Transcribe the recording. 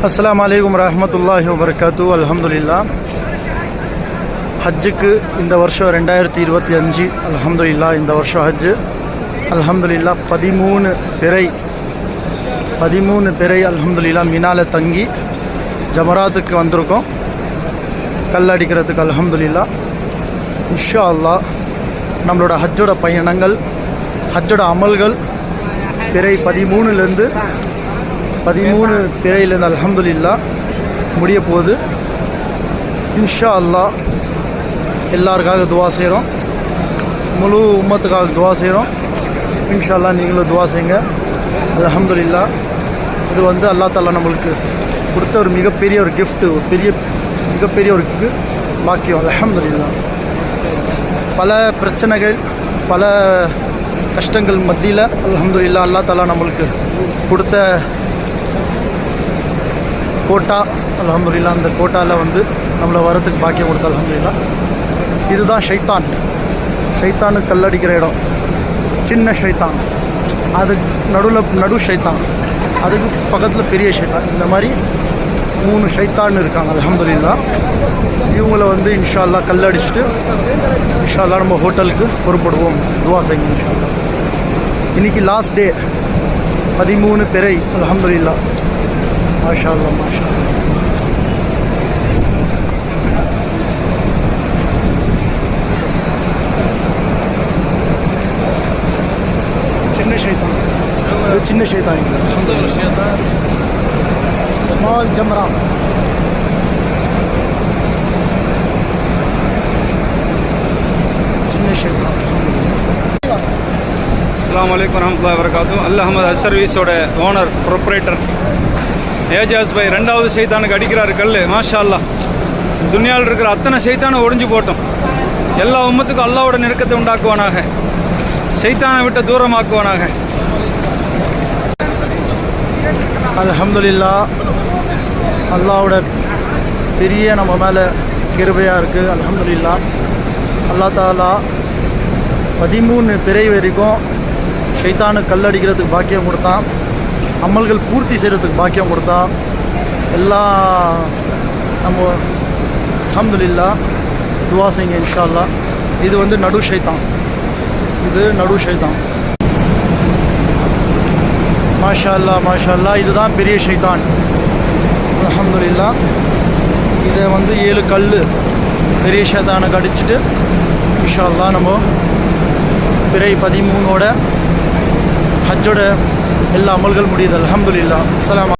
அஸ்ஸலாமு அலைக்கும் வரஹ்மத்துல்லாஹி வபரகாத்துஹு. அல்ஹம்துலில்லாஹ். ஹஜ்ஜுக்கு இந்த வருஷம் 2025 அல்ஹம்துலில்லாஹ். இந்த வருஷம் ஹஜ்ஜு அல்ஹம்துலில்லாஹ் 13 பிறை அல்ஹம்துலில்லாஹ் மினால தங்கி ஜமராத்துக்கு வந்திருக்கோம் கல் அடிக்கிறதுக்கு. அல்ஹம்துலில்லாஹ். இன்ஷா அல்லாஹ் நம்மளோட ஹஜ்ஜோட பயணங்கள், ஹஜ்ஜோட அமல்கள் பிறை 13 பிறையிலேருந்து அல்ஹம்துலில்லாஹ் முடிய போகுது. இன்ஷா அல்லாஹ் எல்லாருக்காக துவா செய்கிறோம், முழு உம்மத்துக்காக துவா செய்கிறோம். இன்ஷா அல்லாஹ் நீங்களும் துவா செய்யுங்க. அல்ஹம்துலில்லாஹ். இது அல்லாஹ் தஆலா நம்மளுக்கு கொடுத்த ஒரு மிகப்பெரிய ஒரு கிஃப்ட், மிகப்பெரிய ஒரு பாக்கியம். அல்ஹம்துலில்லாஹ். பல பிரச்சனைகள், பல கஷ்டங்கள் மத்தியில் அல்ஹம்துலில்லாஹ் அல்லாஹ் தஆலா நம்மளுக்கு கொடுத்த கோட்டா. அல்ஹம்துலில்லாஹ் அந்த கோட்டாவில் நம்மளை வரத்துக்கு பாக்கியம் கொடுத்த. அல்ஹம்துலில்லாஹ். இதுதான் ஷைத்தானு கல்லடிக்கிற இடம். சின்ன ஷைத்தான், அதுக்கு நடு ஷைத்தான், அதுக்கு பக்கத்தில் பெரிய ஷைத்தான். இந்த மாதிரி 3 ஷைத்தான் இருக்காங்க. அல்ஹம்துலில்லாஹ். இவங்கள இன்ஷா அல்லாஹ் கல்லடிச்சுட்டு இன்ஷா அல்லாஹ் நம்ம ஹோட்டலுக்கு பொறுப்படுவோம். துவா செய்யுங்க இன்ஷா அல்லாஹ். இன்றைக்கி லாஸ்ட் டே 13 பிறை. அல்ஹம்துலில்லாஹ். மாஷா அல்லாஹ், மாஷா அல்லாஹ். சின்ன ஷைத்தான், ஸ்மால் ஜம்ரா. சின்ன ஷைத்தான். அஸ்ஸலாமு அலைக்கும் வரஹ்மத்துல்லாஹி வபரகாத்துஹு. அல் அஹ்மத் ஹஜ் சர்வீஸோட ஓனர், ப்ரொப்ரேட்டர் ஏஜாஸ் பாய் 2வது ஷைத்தானுக்கு அடிக்கிறாரு கல். மாஷா அல்லாஹ். துனியாவில் இருக்கிற அத்தனை ஷைத்தானை ஒழிஞ்சு போட்டோம். எல்லா உம்மத்துக்கும் அல்லாஹ்வோட நெருக்கத்தை உண்டாக்குவானாக, ஷைத்தானை விட்டு தூரமாக்குவானாக. அல்ஹம்துலில்லாஹ். அல்லாஹ்வோட பெரிய நம்ம மேலே கிருபையாக இருக்குது. அல்ஹம்துலில்லாஹ். அல்லாஹ் தஆலா 13 பிறை வரைக்கும் ஷைத்தானு கல்லடிக்கிறதுக்கு பாக்கியம் கொடுத்தான், அமல்கள் பூர்த்தி செய்கிறதுக்கு பாக்கியம் கொடுத்தான். எல்லாம் நம்ம அல்ஹம்துலில்லாஹ் துவா செய்யுங்க இன்ஷா அல்லாஹ். இது நடு ஷைத்தான், இது நடு ஷைத்தான். மாஷா அல்லாஹ், மாஷா அல்லாஹ். இதுதான் பெரிய ஷைத்தான். அல்ஹம்துலில்லாஹ். இதை 7 கல் பெரிய ஷைத்தானுக்கு அடிச்சுட்டு இன்ஷா அல்லாஹ் நம்ம பிறை 13ஓட ஹஜ்ஜோட எல்லா அமல்கள் முடியுது. அல்ஹம்துலில்லாஹ். அஸ்ஸலாமு